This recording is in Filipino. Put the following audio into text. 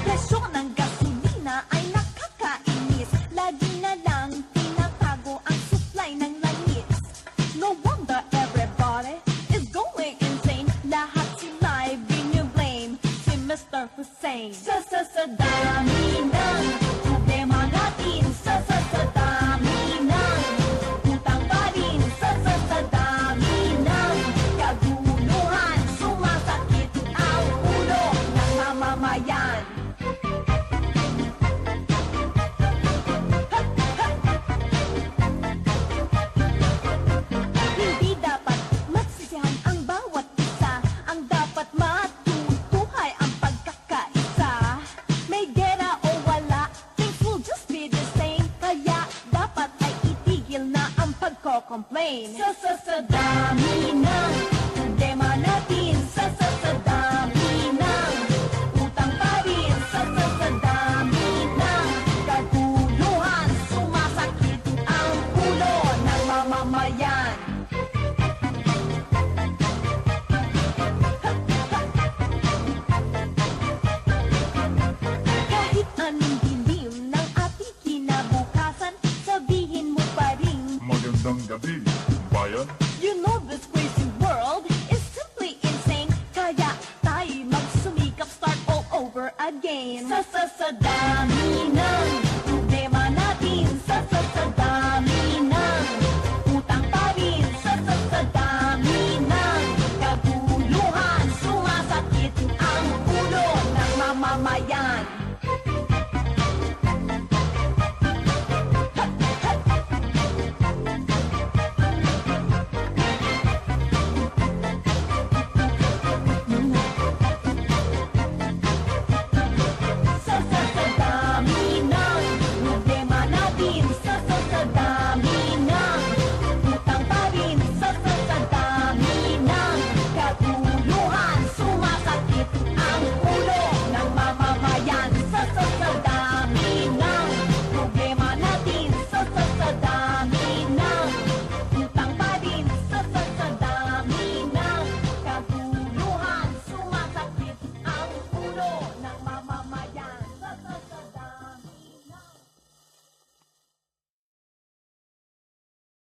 Presyo ng gasolina ay nakakainis. Lagi na lang tinatago ang supply ng langis. No wonder everybody is going insane. Lahat sila'y biniblame si Mr. Hussein. Sa dami ng problema natin. Sa dami ng utang pa rin. Sa dami ng kaguluhan. Sumasakit ang ulo ng mamamayan. Hindi dapat magsisihan ang bawat isa. Ang dapat matutuhay ang pagkakaisa. May gera o wala, things will just be the same. Kaya dapat ay itigil na ang pagko-complain. Sa dami ng